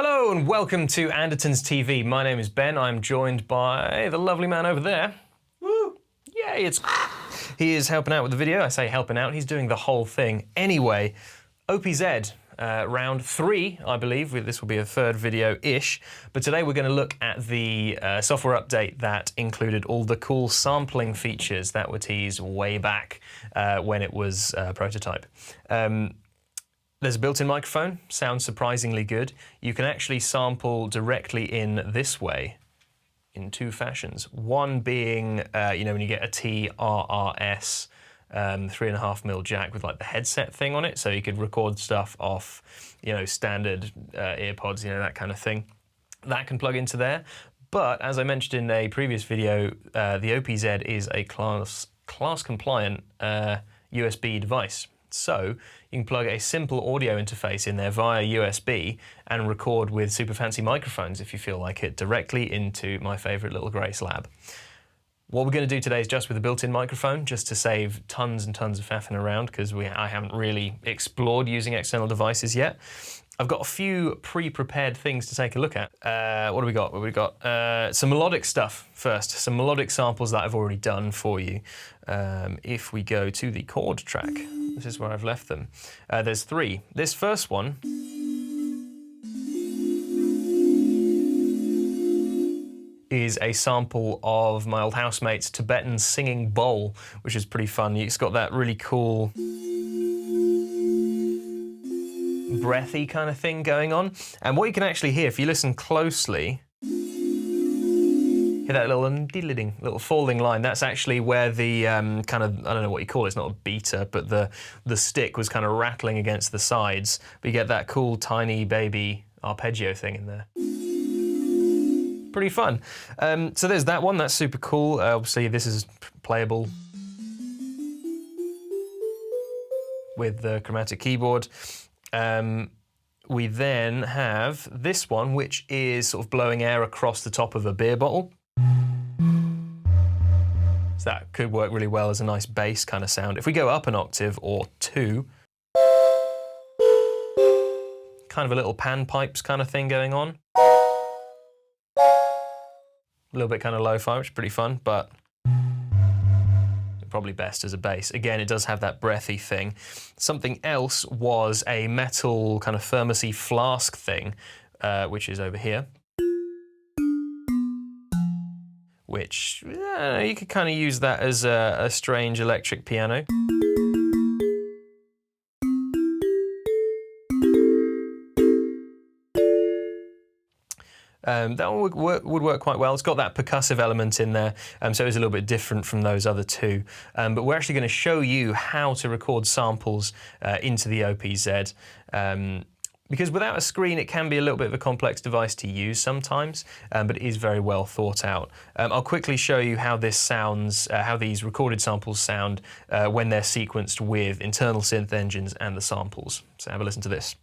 Hello and welcome to Andertons TV. My name is Ben. I'm joined by the lovely man over there. Woo! Yay! He is helping out with the video. I say helping out. He's doing the whole thing. Anyway, OPZ round 3, I believe. This will be a third video-ish. But today we're going to look at the software update that included all the cool sampling features that were teased way back when it was prototype. There's a built-in microphone, sounds surprisingly good. You can actually sample directly in this way, in two fashions. One being, when you get a TRRS 3.5mm jack with like the headset thing on it, so you could record stuff off, standard earpods, that kind of thing. That can plug into there. But as I mentioned in a previous video, the OPZ is a class-compliant USB device. So you can plug a simple audio interface in there via USB and record with super fancy microphones, if you feel like it, directly into my favorite little grey slab. What we're going to do today is just with a built-in microphone, just to save tons and tons of faffing around, because I haven't really explored using external devices yet. I've got a few pre-prepared things to take a look at. What do we got? Some melodic stuff first, some melodic samples that I've already done for you. If we go to the chord track, this is where I've left them. There's 3. This first one is a sample of my old housemate's Tibetan singing bowl, which is pretty fun. It's got that really cool breathy kind of thing going on. And what you can actually hear, if you listen closely, hear that little falling line. That's actually where the kind of, I don't know what you call it, it's not a beater, but the stick was kind of rattling against the sides. But you get that cool tiny baby arpeggio thing in there. Pretty fun. So there's that one, that's super cool. Obviously this is playable with the chromatic keyboard. We then have this one, which is sort of blowing air across the top of a beer bottle. So that could work really well as a nice bass kind of sound. If we go up an octave or 2, kind of a little panpipes kind of thing going on. A little bit kind of lo-fi, which is pretty fun, but probably best as a bass. Again, it does have that breathy thing. Something else was a metal kind of thermosy flask thing, which is over here. Which, you could kind of use that as a strange electric piano. That one would work quite well. It's got that percussive element in there, so it's a little bit different from those other two. But we're actually going to show you how to record samples into the OPZ. Because without a screen, it can be a little bit of a complex device to use sometimes, but it is very well thought out. I'll quickly show you how this sounds, how these recorded samples sound when they're sequenced with internal synth engines and the samples. So have a listen to this.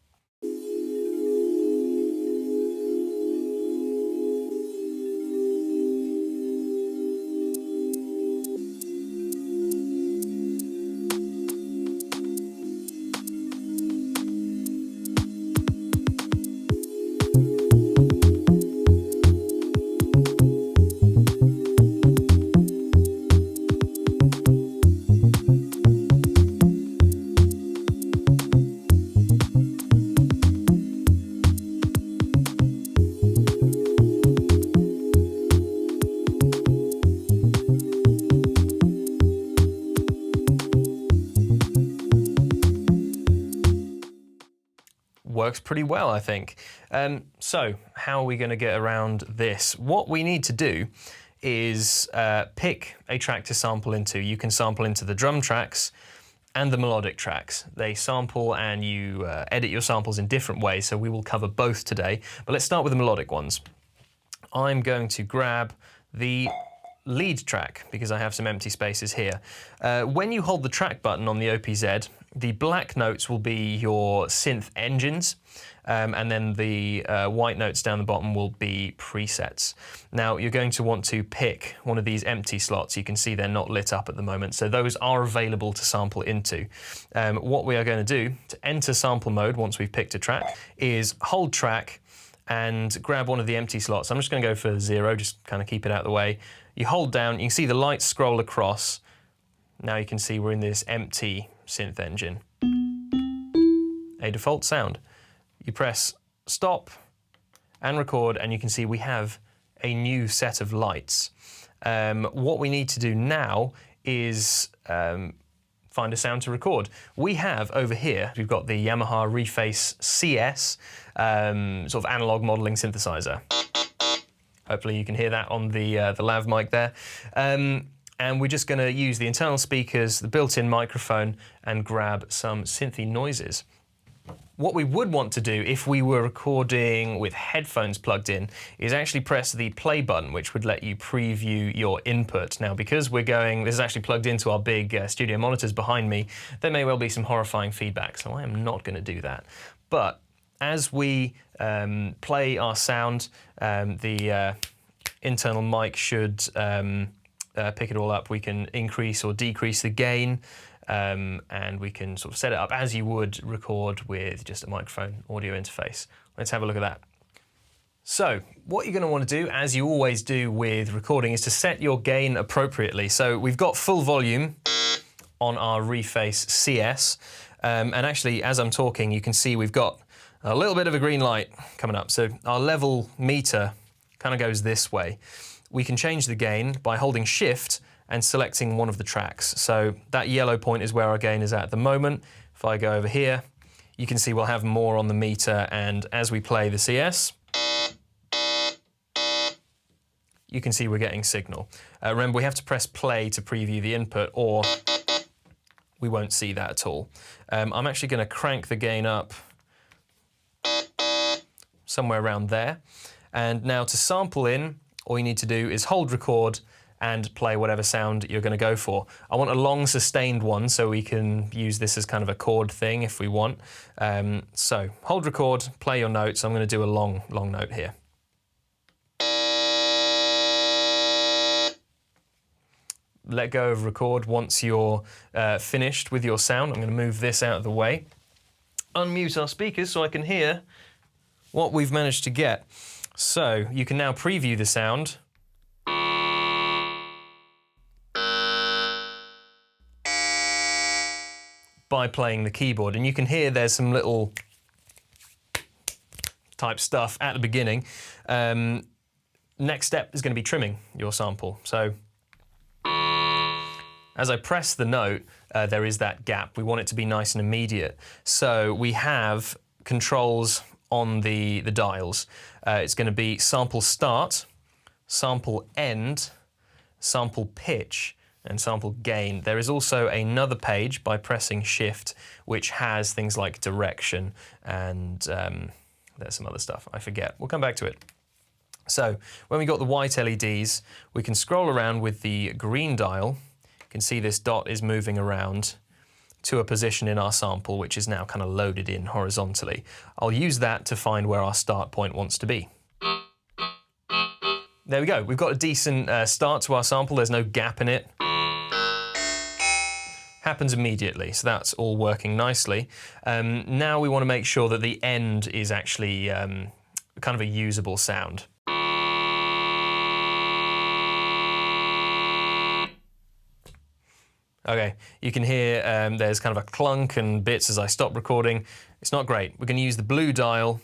Works pretty well, I think. So how are we going to get around this? What we need to do is pick a track to sample into. You can sample into the drum tracks and the melodic tracks. They sample and you edit your samples in different ways, so we will cover both today. But let's start with the melodic ones. I'm going to grab the lead track because I have some empty spaces here. When you hold the track button on the OPZ, the black notes will be your synth engines, and then the white notes down the bottom will be presets. Now you're going to want to pick one of these empty slots. You can see they're not lit up at the moment, so those are available to sample into. What we are going to do to enter sample mode once we've picked a track is hold track and grab one of the empty slots. I'm just going to go for 0, just kind of keep it out of the way. You hold down, you can see the lights scroll across. Now you can see we're in this empty synth engine. A default sound. You press stop and record, and you can see we have a new set of lights. What we need to do now is find a sound to record. We have over here, we've got the Yamaha Reface CS, sort of analog modeling synthesizer. Hopefully you can hear that on the lav mic there. And we're just gonna use the internal speakers, the built-in microphone, and grab some synthy noises. What we would want to do if we were recording with headphones plugged in is actually press the play button, which would let you preview your input. Now, because this is actually plugged into our big studio monitors behind me, there may well be some horrifying feedback, so I am not going to do that. But as we play our sound, the internal mic should pick it all up. We can increase or decrease the gain. And we can sort of set it up as you would record with just a microphone audio interface. Let's have a look at that. So what you're going to want to do, as you always do with recording, is to set your gain appropriately. So we've got full volume on our Reface CS, and actually as I'm talking you can see we've got a little bit of a green light coming up. So our level meter kind of goes this way. We can change the gain by holding Shift and selecting one of the tracks. So that yellow point is where our gain is at the moment. If I go over here, you can see we'll have more on the meter, and as we play the CS, you can see we're getting signal. Remember, we have to press play to preview the input, or we won't see that at all. I'm actually gonna crank the gain up somewhere around there. And now to sample in, all you need to do is hold record and play whatever sound you're going to go for. I want a long sustained one, so we can use this as kind of a chord thing if we want. So hold record, play your notes. I'm going to do a long note here. Let go of record once you're finished with your sound. I'm going to move this out of the way. Unmute our speakers so I can hear what we've managed to get. So you can now preview the sound. By playing the keyboard, and you can hear there's some little type stuff at the beginning. Next step is going to be trimming your sample. So as I press the note, there is that gap. We want it to be nice and immediate. So we have controls on the dials. It's going to be sample start, sample end, sample pitch, and sample gain. There is also another page by pressing Shift which has things like direction and there's some other stuff I forget. We'll come back to it. So when we got the white LEDs, we can scroll around with the green dial. You can see this dot is moving around to a position in our sample which is now kind of loaded in horizontally. I'll use that to find where our start point wants to be. There we go. We've got a decent start to our sample. There's no gap in it. Happens immediately, so that's all working nicely. Now we want to make sure that the end is actually kind of a usable sound. Okay, you can hear there's kind of a clunk and bits as I stop recording. It's not great. We're going to use the blue dial.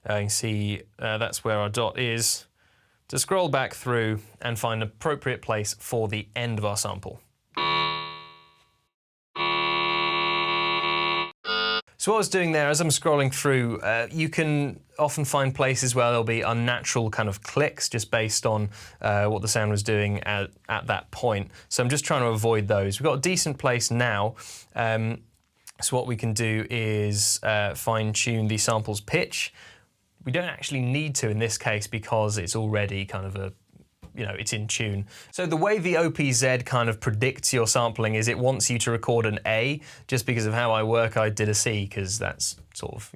You can see that's where our dot is, to scroll back through and find an appropriate place for the end of our sample. So what I was doing there, as I'm scrolling through, you can often find places where there'll be unnatural kind of clicks just based on what the sound was doing at that point. So I'm just trying to avoid those. We've got a decent place now. So what we can do is fine-tune the sample's pitch. We don't actually need to in this case because it's already kind of it's in tune. So the way the OPZ kind of predicts your sampling is it wants you to record an A. Just because of how I work, I did a C because that's sort of,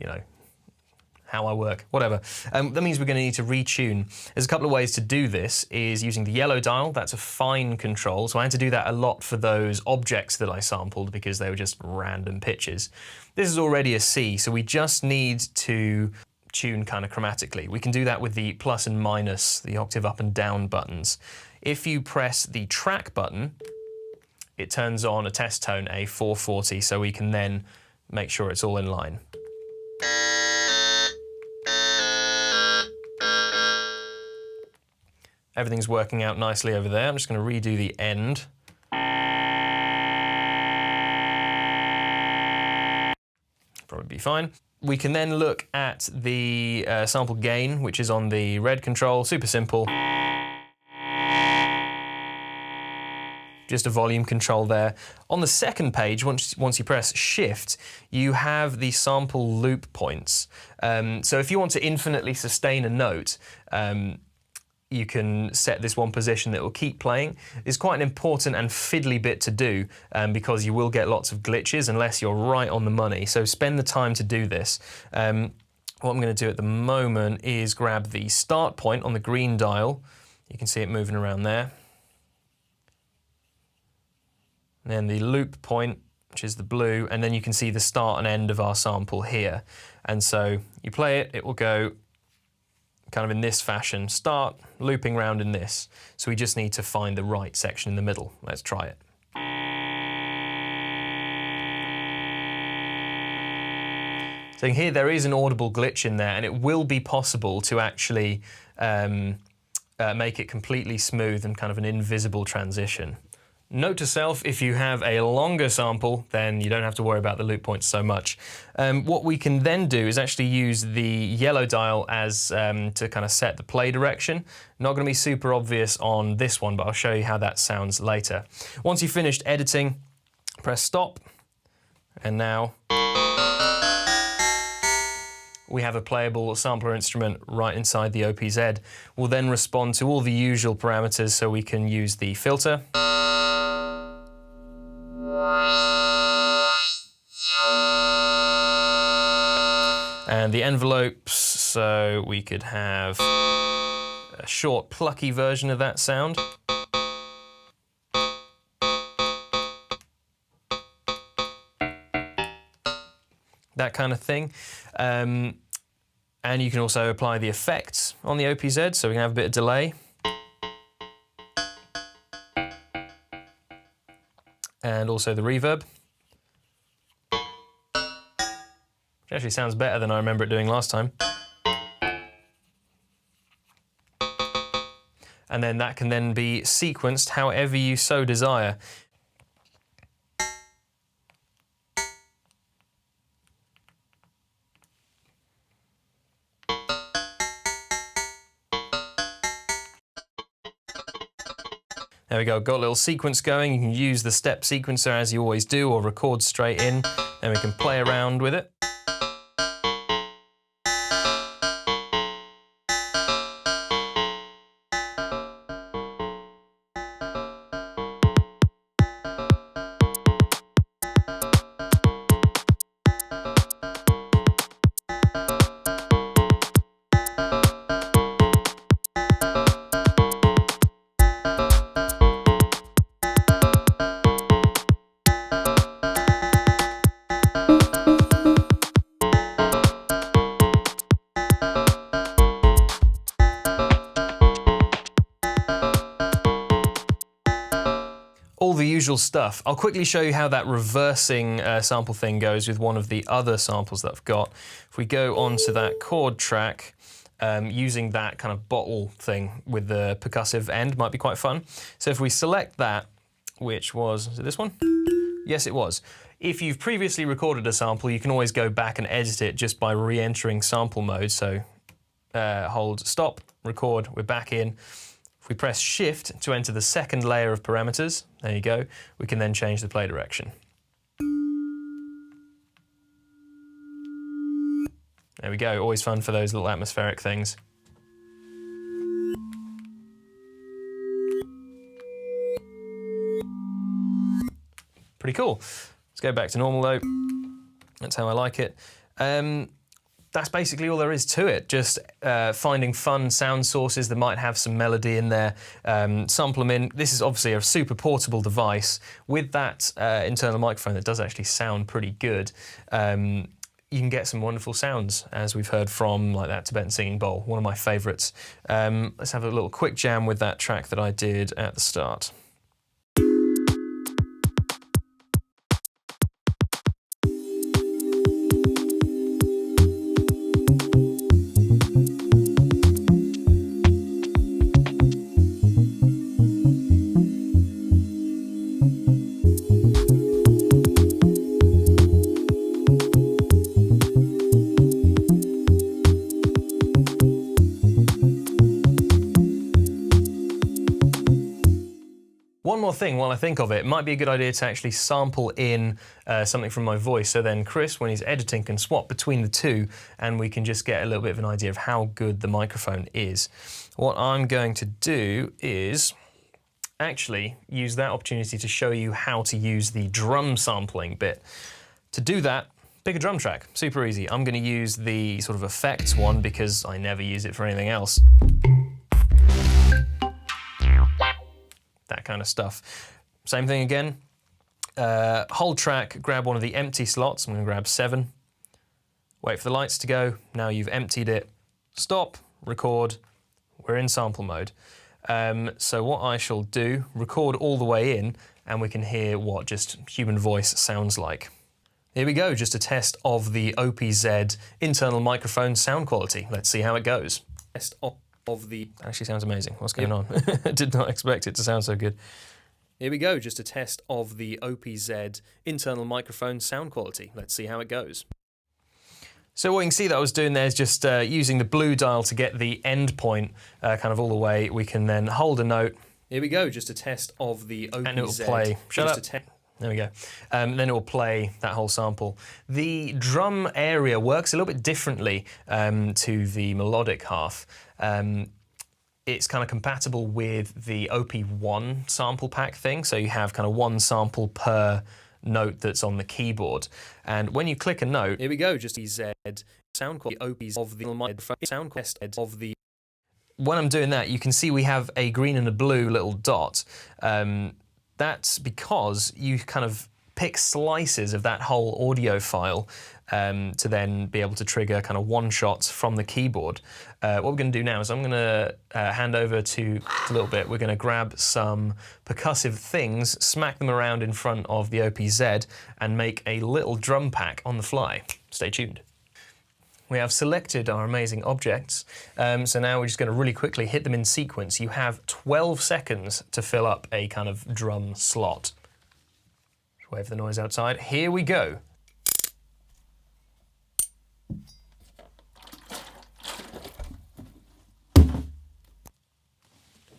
how I work, whatever. That means we're going to need to retune. There's a couple of ways to do this, is using the yellow dial. That's a fine control. So I had to do that a lot for those objects that I sampled because they were just random pitches. This is already a C, so we just need to tune kind of chromatically. We can do that with the plus and minus, the octave up and down buttons. If you press the track button, it turns on a test tone, a 440, so we can then make sure it's all in line. Everything's working out nicely over there. I'm just going to redo the end. Probably be fine. We can then look at the sample gain, which is on the red control, super simple. Just a volume control there. On the second page, once you press Shift, you have the sample loop points. So if you want to infinitely sustain a note, you can set this one position that will keep playing. It's quite an important and fiddly bit to do because you will get lots of glitches unless you're right on the money. So spend the time to do this. What I'm going to do at the moment is grab the start point on the green dial. You can see it moving around there. And then the loop point, which is the blue, and then you can see the start and end of our sample here. And so you play it, it will go kind of in this fashion, start looping around in this. So we just need to find the right section in the middle. Let's try it. So here there is an audible glitch in there, and it will be possible to actually make it completely smooth and kind of an invisible transition. Note to self, if you have a longer sample, then you don't have to worry about the loop points so much. What we can then do is actually use the yellow dial as to kind of set the play direction. Not going to be super obvious on this one, but I'll show you how that sounds later. Once you've finished editing, press stop, and now we have a playable sampler instrument right inside the OPZ. We'll then respond to all the usual parameters, so we can use the filter. And the envelopes, so we could have a short, plucky version of that sound. That kind of thing. And you can also apply the effects on the OPZ, so we can have a bit of delay. And also the reverb. Which actually sounds better than I remember it doing last time. And then that can then be sequenced however you so desire. There we go, got a little sequence going. You can use the step sequencer as you always do, or record straight in, and we can play around with it. All the usual stuff. I'll quickly show you how that reversing sample thing goes with one of the other samples that I've got. If we go onto that chord track, using that kind of bottle thing with the percussive end might be quite fun. So if we select that, which was it this one? Yes, it was. If you've previously recorded a sample, you can always go back and edit it just by re-entering sample mode. So hold stop, record, we're back in. If we press Shift to enter the second layer of parameters, there you go, we can then change the play direction. There we go, always fun for those little atmospheric things. Pretty cool. Let's go back to normal though. That's how I like it. That's basically all there is to it. Just finding fun sound sources that might have some melody in there, sample them in. This is obviously a super portable device with that internal microphone that does actually sound pretty good. you can get some wonderful sounds, as we've heard from like that Tibetan singing bowl, one of my favorites. Let's have a little quick jam with that track that I did at the start. One more thing while I think of it, it might be a good idea to actually sample in something from my voice, so then Chris, when he's editing, can swap between the two and we can just get a little bit of an idea of how good the microphone is. What I'm going to do is actually use that opportunity to show you how to use the drum sampling bit. To do that, pick a drum track, super easy. I'm going to use the sort of effects one because I never use it for anything else. That kind of stuff. Same thing again. Hold track, grab one of the empty slots. I'm going to grab 7. Wait for the lights to go. Now you've emptied it. Stop, record. We're in sample mode. So what I shall do, record all the way in, and we can hear what just human voice sounds like. Here we go, just a test of the OPZ internal microphone sound quality. Let's see how it goes. Test of the... Actually sounds amazing. What's going on? Did not expect it to sound so good. Here we go, just a test of the OPZ internal microphone sound quality. Let's see how it goes. So what you can see that I was doing there is just using the blue dial to get the end point kind of all the way. We can then hold a note. Here we go, just a test of the OPZ. And it will play. Shut up. There we go. Then it will play that whole sample. The drum area works a little bit differently to the melodic half. It's kind of compatible with the OP1 sample pack thing, so you have kind of one sample per note that's on the keyboard. And when you click a note, here we go, just Z sound quality OPs of the sound quest of the. When I'm doing that, you can see we have a green and a blue little dot. That's because you kind of pick slices of that whole audio file to then be able to trigger kind of one-shots from the keyboard. What we're going to do now is I'm going to hand over to a little bit. We're going to grab some percussive things, smack them around in front of the OPZ, and make a little drum pack on the fly. Stay tuned. We have selected our amazing objects, so now we're just going to really quickly hit them in sequence. You have 12 seconds to fill up a kind of drum slot. Wave the noise outside. Here we go.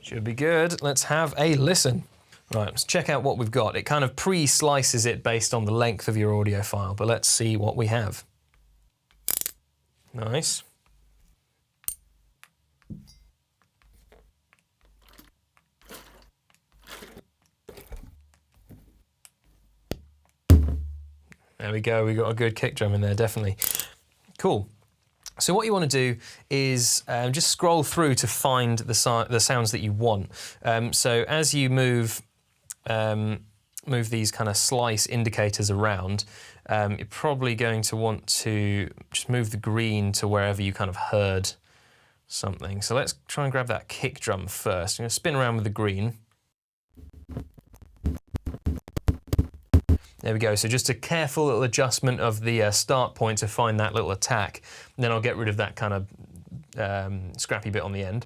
Should be good. Let's have a listen. Right, let's check out what we've got. It kind of pre-slices it based on the length of your audio file, but let's see what we have. Nice. There we go, we got a good kick drum in there, definitely. Cool. So what you want to do is just scroll through to find the sounds that you want. So as you move these kind of slice indicators around, you're probably going to want to just move the green to wherever you kind of heard something. So let's try and grab that kick drum first. I'm going to spin around with the green. There we go, so just a careful little adjustment of the start point to find that little attack. And then I'll get rid of that kind of scrappy bit on the end.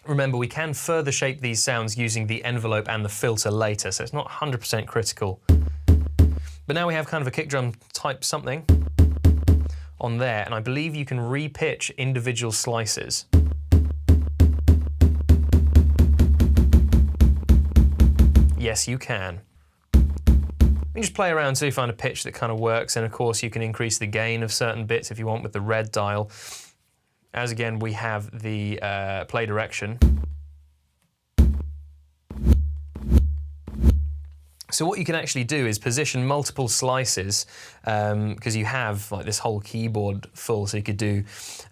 Remember, we can further shape these sounds using the envelope and the filter later, so it's not 100% critical. But now we have kind of a kick drum type something on there, and I believe you can re-pitch individual slices. Yes, you can. You can just play around until you find a pitch that kind of works, and of course you can increase the gain of certain bits if you want with the red dial. As again, we have the play direction. So what you can actually do is position multiple slices, because you have like this whole keyboard full, so you could do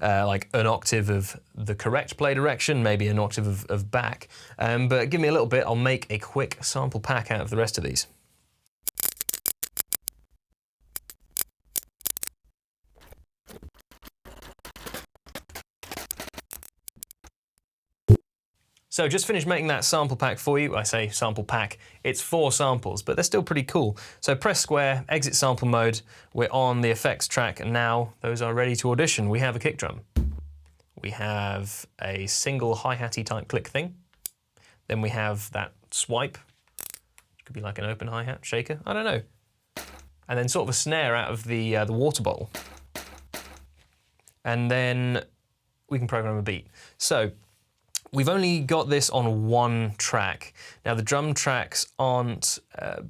like an octave of the correct play direction, maybe an octave of back. But give me a little bit, I'll make a quick sample pack out of the rest of these. So just finished making that sample pack for you. I say sample pack, it's 4 samples, but they're still pretty cool. So press square, exit sample mode, we're on the effects track, and now those are ready to audition. We have a kick drum. We have a single hi-hatty type click thing. Then we have that swipe, which could be like an open hi-hat, shaker, I don't know. And then sort of a snare out of the water bottle. And then we can program a beat. So we've only got this on 1 track. Now the drum tracks aren't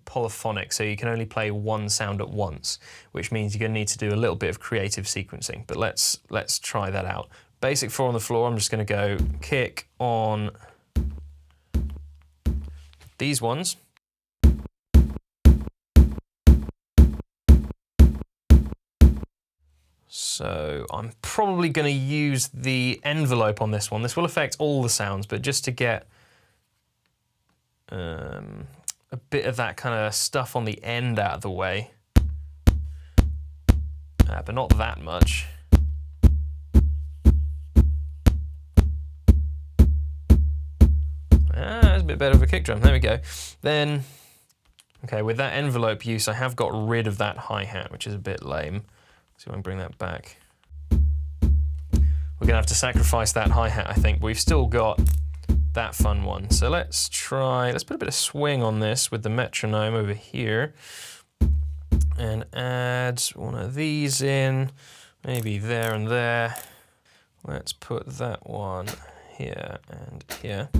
polyphonic, so you can only play 1 sound at once, which means you're gonna need to do a little bit of creative sequencing, but let's try that out. Basic 4 on the floor, I'm just gonna go kick on these ones. So I'm probably going to use the envelope on this one. This will affect all the sounds, but just to get a bit of that kind of stuff on the end out of the way, but not that much. That's a bit better of a kick drum. There we go. Then, okay, with that envelope use, I have got rid of that hi-hat, which is a bit lame. So I can bring that back. We're gonna have to sacrifice that hi-hat, I think, but we've still got that fun one. So let's put a bit of swing on this with the metronome over here and add one of these in, maybe there and there. Let's put that one here and here.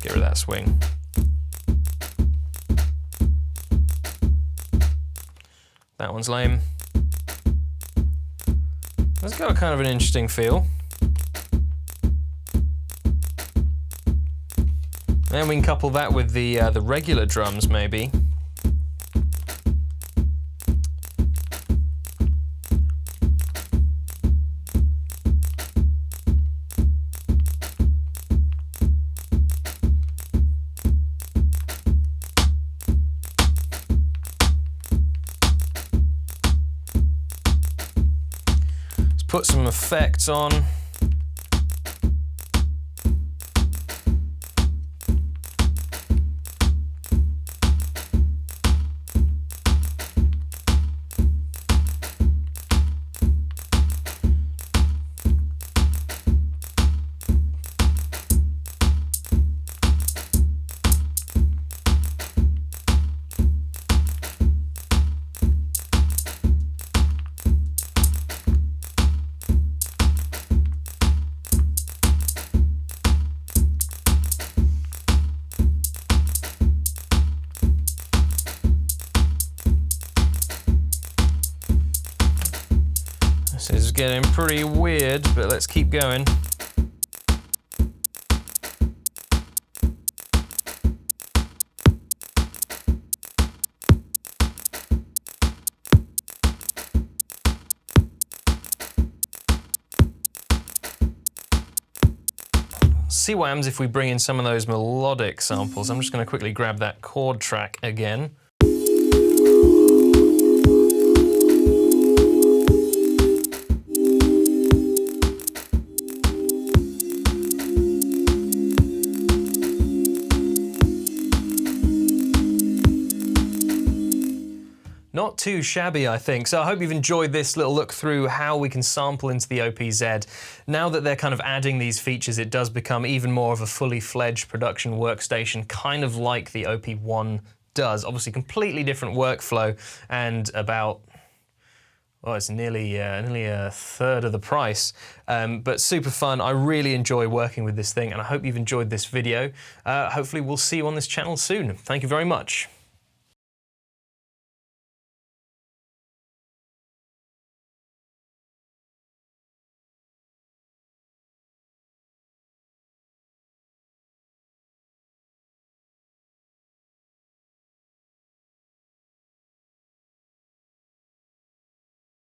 Get rid of that swing. That one's lame. It's got a kind of an interesting feel. Then we can couple that with the regular drums, maybe. Put some effects on. This is getting pretty weird, but let's keep going. See what happens if we bring in some of those melodic samples. I'm just going to quickly grab that chord track again. Not too shabby, I think. So I hope you've enjoyed this little look through how we can sample into the OPZ. Now that they're kind of adding these features, it does become even more of a fully fledged production workstation, kind of like the OP1 does. Obviously, completely different workflow and about, well, it's nearly a third of the price, but super fun. I really enjoy working with this thing, and I hope you've enjoyed this video. Hopefully we'll see you on this channel soon. Thank you very much.